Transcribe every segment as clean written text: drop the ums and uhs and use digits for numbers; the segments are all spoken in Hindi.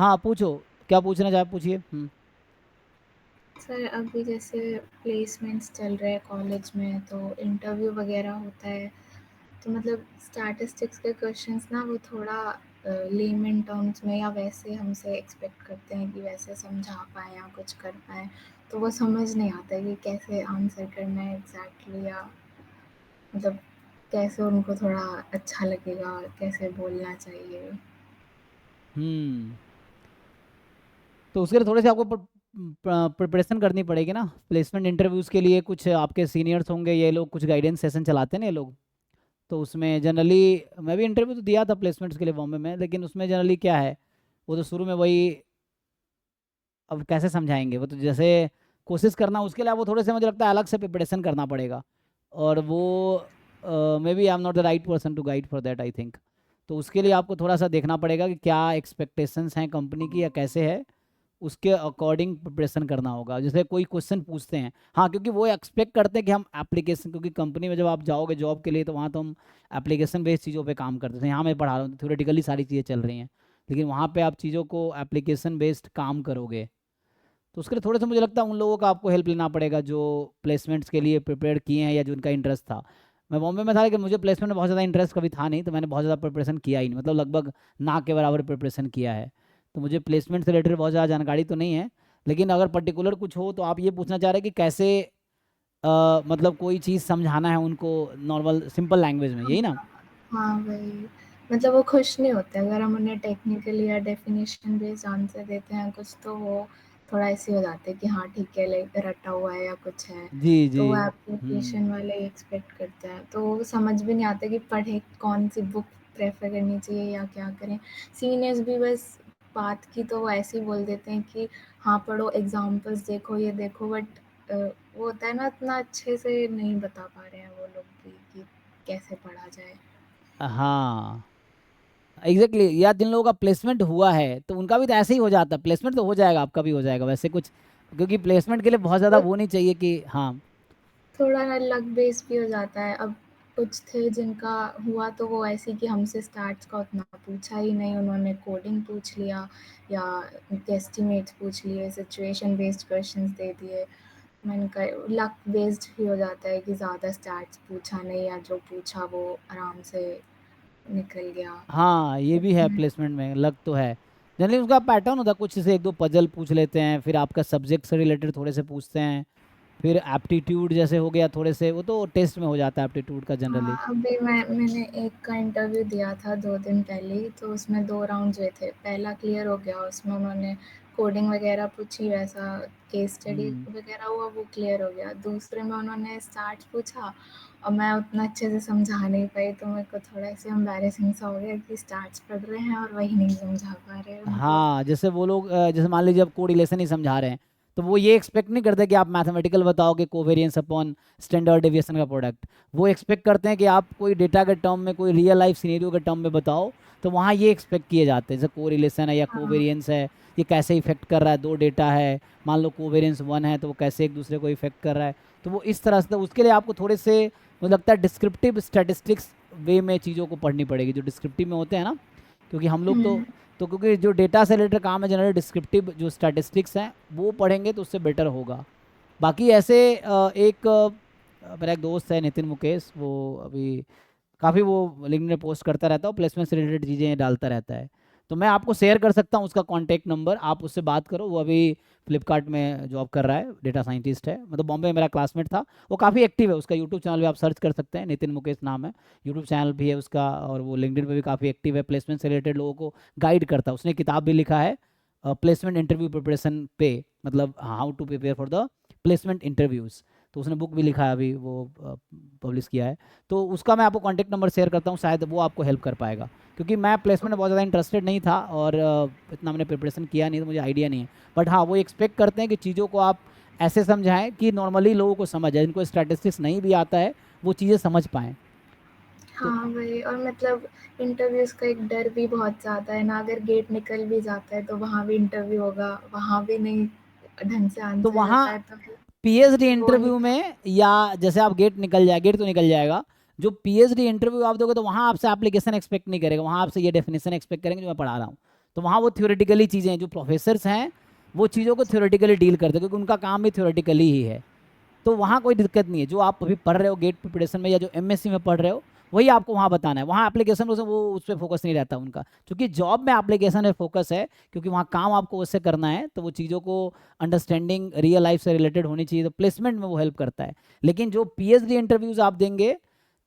हाँ पूछो, क्या पूछना चाहे पूछिए। सर अभी जैसे प्लेसमेंट्स चल रहे हैं कॉलेज में, तो इंटरव्यू वगैरह होता है, तो मतलब स्टैटिस्टिक्स के क्वेश्चंस ना वो थोड़ा लेमन टर्म्स में या वैसे हमसे एक्सपेक्ट करते हैं कि वैसे समझा पाएँ या कुछ कर पाएँ, तो वो समझ नहीं आता है कि कैसे आंसर करना है एग्ज़ैक्टली, या मतलब कैसे उनको थोड़ा अच्छा लगेगा और कैसे बोलना चाहिए। हम्म तो उसके लिए थोड़े से आपको प्रिपरेशन करनी पड़ेगी ना, प्लेसमेंट इंटरव्यूज़ के लिए। कुछ आपके सीनियर्स होंगे, ये लोग कुछ गाइडेंस सेशन चलाते हैं ना ये लोग। तो उसमें जनरली मैं भी इंटरव्यू तो दिया था प्लेसमेंट्स के लिए बॉम्बे में, लेकिन उसमें जनरली क्या है, वो तो शुरू में वही, अब कैसे समझाएंगे, वो तो जैसे कोशिश करना, उसके लिए वो थोड़े से मुझे लगता है अलग से प्रिपरेशन करना पड़ेगा। और वो may be I am not the right person to guide for that I think. तो उसके लिए आपको थोड़ा सा देखना पड़ेगा कि क्या एक्सपेक्टेशंस हैं कंपनी की या कैसे है, उसके अकॉर्डिंग प्रिपरेशन करना होगा। जैसे कोई क्वेश्चन पूछते हैं, हाँ, क्योंकि वो एक्सपेक्ट करते हैं कि हम एप्लीकेशन, क्योंकि कंपनी में जब आप जाओगे जॉब के लिए तो वहाँ तो हम एप्लीकेशन बेस्ड चीज़ों पे काम करते थे। यहाँ मैं पढ़ा रहा हूँ थ्योरेटिकली सारी चीज़ें चल रही हैं, लेकिन वहाँ पे आप चीज़ों को एप्लीकेशन बेस्ड काम करोगे। तो उसके लिए थोड़ा सा मुझे लगता है उन लोगों का आपको हेल्प लेना पड़ेगा जो प्लेसमेंट्स के लिए प्रिपेयर किए हैं या जो उनका इंटरेस्ट था। मैं बॉम्बे में था, लेकिन मुझे प्लेसमेंट में बहुत ज़्यादा इंटरेस्ट कभी था नहीं, तो मैंने बहुत ज़्यादा प्रिपरेशन किया ही नहीं, मतलब लगभग ना के बराबर प्रिपरेशन किया है। तो मुझे प्लेसमेंट से रिलेटेड बहुत ज़्यादा जानकारी तो नहीं है। लेकिन अगर पर्टिकुलर कुछ हो तो आप ये पूछना चाह रहे हैं कि कैसे मतलब कोई चीज़ समझाना है उनको नॉर्मल सिंपल लैंग्वेज में, यही ना? हाँ, वही। मतलब वो खुश नहीं होते अगर हम उन्हें टेक्निकल या डेफ़िनेशन बेस्ड आंसर देते हैं कुछ, तो वो थोड़ा ऐसे हो जाते हैं कि हाँ ठीक है, लाइक रटा हुआ है या कुछ है। जी जी। तो वो हम्म एप्लीकेशन वाले एक्सपेक्ट करते हैं, तो वो समझ भी नहीं आता कि पढ़े कौन-सी बुक प्रेफ़र करनी चाहिए या क्या करें। सीनियर्स भी बस बात की तो वो ऐसे ही बोल देते हैं कि हाँ, पढ़ो, एग्ज़ाम्पल्स देखो, ये देखो, बट वो होता है ना, इतना अच्छे से नहीं बता पा रहे हैं वो लोग भी कि कैसे पढ़ा जाए। हाँ एग्जैक्टली या जिन लोगों का प्लेसमेंट हुआ है तो उनका भी तो ऐसे ही हो जाता है, प्लेसमेंट तो हो जाएगा, आपका भी हो जाएगा वैसे कुछ, क्योंकि प्लेसमेंट के लिए बहुत ज़्यादा वो वो नहीं चाहिए कि हाँ। थोड़ा ना लक बेस्ड भी हो जाता है। अब कुछ थे जिनका हुआ तो वो ऐसे ही कि हमसे स्टैट्स का उतना पूछा ही नहीं, उन्होंने कोडिंग पूछ लिया या एस्टिमेट्स पूछ लिए, सिचुएशन बेस्ड क्वेश्चंस दे दिए। मैंने कहा लक बेस्ड भी हो जाता है कि ज़्यादा स्टैट्स पूछा नहीं या जो पूछा वो आराम से निकल गया। हाँ ये भी है, उसमें प्लेसमेंट में लग तो है। जनरली उसका पैटर्न होता है, कुछ से एक दो पजल पूछ लेते हैं, फिर आपका सब्जेक्ट से रिलेटेड थोड़े से पूछते हैं, फिर एप्टीट्यूड जैसे हो गया थोड़े से, वो तो टेस्ट में हो जाता है एप्टीट्यूड का जनरली। हाँ, अभी मैंने एक का इंटरव्यू दिया था 2 दिन पहले ही, तो उसमें 2 राउंड्स हुए थे। पहला क्लियर हो गया, उसमें उन्होंने कोडिंग वगैरह पूछी, वैसा केस स्टडी हम्म वगैरह हुआ, वो क्लियर हो गया। दूसरे में उन्होंने स्टार्ट पूछा और मैं उतना अच्छे से समझा नहीं पाई, तो मेरे को थोड़ा ऐसे एम्बैरेसिंग सा हो गया कि स्टार्ट्स पढ़ रहे हैं और वही नहीं समझा पा रहे हैं, मतलब। हाँ जैसे वो लोग जैसे मान लीजिए अब कोरिलेशन ही समझा रहे हैं, तो वो ये एक्सपेक्ट नहीं करते कि आप मैथमेटिकल बताओगे कोवेरिएंस अपॉन स्टैंडर्ड डेविएशन का प्रोडक्ट। वो एक्सपेक्ट करते हैं कि आप कोई डेटा के टर्म में, कोई रियल लाइफ सिनेरियो के टर्म में बताओ। तो वहाँ ये एक्सपेक्ट किए जाते हैं, जैसे कोरिलेशन है या हाँ, कोवेरिएंस है, ये कैसे इफेक्ट कर रहा है, दो डेटा है, मान लो कोवेरिएंस 1 है तो वो कैसे एक दूसरे को इफेक्ट कर रहा है। तो वो इस तरह से, तो उसके लिए आपको थोड़े से मुझे लगता है डिस्क्रिप्टिव स्टैटिस्टिक्स वे में चीज़ों को पढ़नी पड़ेगी, जो डिस्क्रिप्टिव में होते हैं ना। क्योंकि हम लोग हुँ, तो क्योंकि जो डेटा से रिलेटेड काम है जनरली डिस्क्रिप्टिव जो स्टैटिस्टिक्स हैं वो पढ़ेंगे तो उससे बेटर होगा। बाकी ऐसे मेरा एक दोस्त है नितिन मुकेश, वो अभी काफ़ी वो लिंक्डइन में पोस्ट करता रहता है, प्लेसमेंट से रिलेटेड चीज़ें डालता रहता है। तो मैं आपको शेयर कर सकता हूँ उसका कॉन्टैक्ट नंबर, आप उससे बात करो। वो अभी फ्लिपकार्ट में जॉब कर रहा है, डेटा साइंटिस्ट है, मतलब बॉम्बे में मेरा क्लासमेट था। वो काफ़ी एक्टिव है, उसका यूट्यूब चैनल भी आप सर्च कर सकते हैं, नितिन मुकेश नाम है, यूट्यूब चैनल भी है उसका। और वो लिंक्डइन पे भी काफ़ी एक्टिव है, प्लेसमेंट से रिलेटेड लोगों को गाइड करता है। उसने किताब भी लिखा है प्लेसमेंट इंटरव्यू प्रिपरेशन पे, मतलब how to prepare for the placement interviews. तो उसने बुक भी लिखा है, अभी वो पब्लिश किया है। तो उसका मैं आपको कॉन्टैक्ट नंबर शेयर करता हूँ, शायद वो आपको हेल्प कर पाएगा। क्योंकि मैं प्लेसमेंट में बहुत ज़्यादा इंटरेस्टेड नहीं था और इतना मैंने प्रिपरेशन किया नहीं, तो मुझे आइडिया नहीं है। बट हाँ, वो एक्सपेक्ट करते हैं कि चीज़ों को आप ऐसे समझाएं कि नॉर्मली लोगों को समझ आए, जिनको स्टैटिस्टिक्स नहीं भी आता है वो चीज़ें समझ पाएँ। तो हाँ, वही। और मतलब इंटरव्यूज़ का एक डर भी बहुत ज़्यादा है ना, अगर गेट निकल भी जाता है तो वहाँ भी इंटरव्यू होगा, वहाँ भी नहीं ढंग से तो आंसर कर वहाँ पाए तो फिर पीएचडी वो नहीं। इंटरव्यू में, या जैसे आप गेट निकल जाए, गेट तो निकल जाएगा, जो पीएचडी इंटरव्यू आप दोगे तो वहाँ आपसे एप्लीकेशन एक्सपेक्ट नहीं करेगा, वहाँ आपसे ये डेफिनेशन एक्सपेक्ट करेंगे जो मैं पढ़ा रहा हूँ। तो वहाँ वो थ्योरेटिकली चीज़ें, जो प्रोफेसर्स हैं वो चीज़ों को थ्योरेटिकली डील करते हैं, क्योंकि उनका काम भी थ्योरेटिकली ही है। तो वहाँ कोई दिक्कत नहीं है। जो आप अभी पढ़ रहे हो गेट प्रिपरेशन में या जो एमएससी में पढ़ रहे हो, वही आपको वहाँ बताना है। वहाँ एप्लीकेशन वो उस पर फोकस नहीं रहता उनका, क्योंकि जॉब में एप्लीकेशन में फोकस है, क्योंकि वहाँ काम आपको उससे करना है, तो वो चीज़ों को अंडरस्टैंडिंग रियल लाइफ से रिलेटेड होनी चाहिए, तो प्लेसमेंट में वो हेल्प करता है। लेकिन जो पीएचडी इंटरव्यूज़ आप देंगे,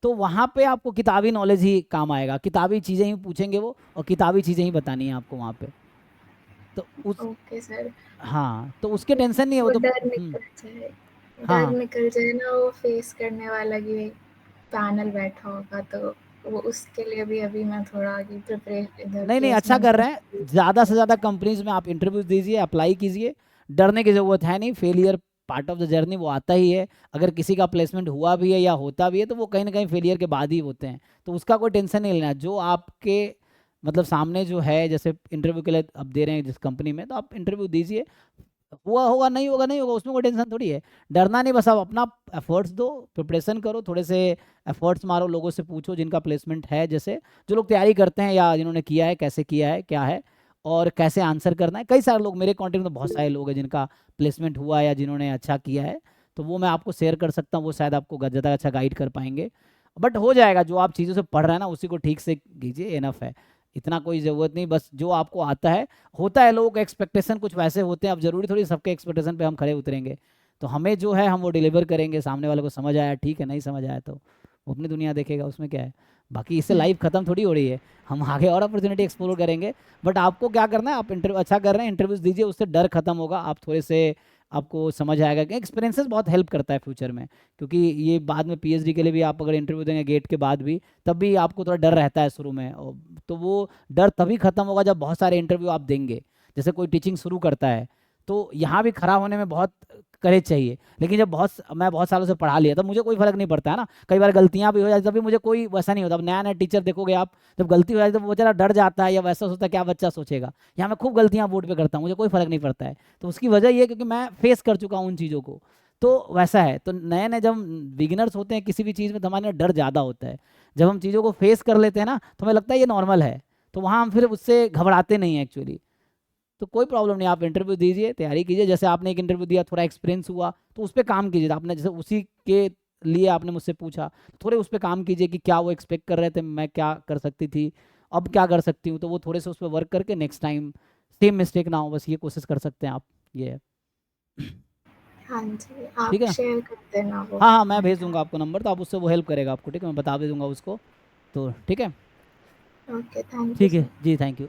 तो वहाँ पे आपको किताबी नॉलेज ही काम आएगा, किताबी चीज़ें ही पूछेंगे वो, और किताबी चीज़ें ही बतानी है आपको वहाँ पे। तो उस ओके सर। हाँ, तो उसके टेंशन नहीं है वो वो तो। डर निकल जाए, हाँ डर हाँ। निकल जाए ना, वो फेस करने वाला कि पैनल बैठा होगा, तो वो उसके लिए भी अभी मैं थोड़ा कि प्रिपरेट इधर नहीं नहीं, अच्छा प्लेसमेंट्स कर रहे हैं। ज़्यादा से ज़्यादा में। कंपनीज में आप इंटरव्यूज दीजिए, अप्लाई कीजिए, डरने की ज़रूरत है नहीं। Failure part of the journey, वो आता ही है। अगर किसी का प्लेसमेंट हुआ भी है या होता भी है, तो वो कहीं ना कहीं फेलियर के बाद ही होते हैं, तो उसका कोई टेंशन नहीं लेना। जो आपके मतलब सामने जो है, जैसे इंटरव्यू के लिए आप दे रहे हैं जिस कंपनी में, तो आप इंटरव्यू दीजिए। हुआ होगा, नहीं होगा नहीं होगा, उसमें कोई टेंशन थोड़ी है। डरना नहीं, बस आप अपना एफर्ट्स दो, प्रिपरेशन करो, थोड़े से एफर्ट्स मारो, लोगों से पूछो जिनका प्लेसमेंट है, जैसे जो लोग तैयारी करते हैं या जिन्होंने किया है, कैसे किया है, क्या है और कैसे आंसर करना है। कई सारे लोग मेरे कॉन्टेक्ट में, तो बहुत सारे लोग हैं जिनका प्लेसमेंट हुआ है या जिन्होंने अच्छा किया है, तो वो मैं आपको शेयर कर सकता हूँ। वो शायद आपको ज़्यादा अच्छा गाइड कर पाएंगे। बट हो जाएगा, जो आप चीज़ों से पढ़ रहे हैं ना, उसी को ठीक से कीजिए, इनफ है। इतना कोई ज़रूरत नहीं, बस जो आपको आता है। होता है लोगों के एक्सपेक्टेशन कुछ वैसे होते हैं, अब ज़रूरी थोड़ी सबके एक्सपेक्टेशन पे हम खड़े उतरेंगे। तो हमें जो है हम वो डिलीवर करेंगे। सामने वाले को समझ आया ठीक है, नहीं समझ आया तो वो अपनी दुनिया देखेगा, उसमें क्या है। बाकी इससे लाइफ ख़त्म थोड़ी हो रही है, हम आगे और अपॉर्चुनिटी एक्सप्लोर करेंगे। बट आपको क्या करना है, आप इंटरव्यू अच्छा कर रहे हैं, इंटरव्यूज दीजिए, उससे डर खत्म होगा। आप थोड़े से आपको समझ आएगा कि एक्सपीरियंसेस बहुत हेल्प करता है फ्यूचर में, क्योंकि ये बाद में पीएचडी के लिए भी आप अगर इंटरव्यू देंगे गेट के बाद भी, तब भी आपको थोड़ा डर रहता है शुरू में, तो वो डर तभी खत्म होगा जब बहुत सारे इंटरव्यू आप देंगे। जैसे कोई टीचिंग शुरू करता है, तो यहाँ भी खड़ा होने में बहुत करेज चाहिए। लेकिन जब मैं बहुत सालों से पढ़ा लिया, तब मुझे कोई फर्क नहीं पड़ता है ना। कई बार गलतियां भी हो जाती, तभी मुझे कोई वैसा नहीं होता। अब नया नया टीचर देखोगे आप, जब गलती हो जाती है तो वो बेचारा डर जाता है या वैसा सोचता है क्या बच्चा सोचेगा। यहाँ मैं खूब गलतियां बोर्ड पे करता हूँ, मुझे कोई फर्क नहीं पड़ता है। तो उसकी वजह ये है क्योंकि मैं फेस कर चुका हूँ उन चीज़ों को। तो वैसा है, तो नए नए जब बिगिनर्स होते हैं किसी भी चीज़ में, तो हमारे डर ज़्यादा होता है। जब हम चीज़ों को फेस कर लेते हैं ना, तो हमें लगता है ये नॉर्मल है, तो वहाँ हम फिर उससे घबराते नहीं हैं एक्चुअली। तो कोई प्रॉब्लम नहीं, आप इंटरव्यू दीजिए, तैयारी कीजिए। जैसे आपने एक इंटरव्यू दिया, थोड़ा एक्सपीरियंस हुआ, तो उस पर काम कीजिए। आपने जैसे उसी के लिए आपने मुझसे पूछा, थोड़े उस पर काम कीजिए कि क्या वो एक्सपेक्ट कर रहे थे, मैं क्या कर सकती थी, अब क्या कर सकती हूँ। तो वो थोड़े से उस पर वर्क करके नेक्स्ट टाइम सेम मिस्टेक ना हो, बस ये कोशिश कर सकते हैं आप। ये है। हाँ जी, ठीक आप है। शेयर कर देना वो हाँ हाँ, मैं भेज दूंगा कॉन्टैक्ट। आपको नंबर, तो आप उससे वो हेल्प करेगा आपको। ठीक है, मैं बता भी दूंगा उसको। तो ठीक है। ओके, थैंक यू ठीक है सर। Ji, thank you.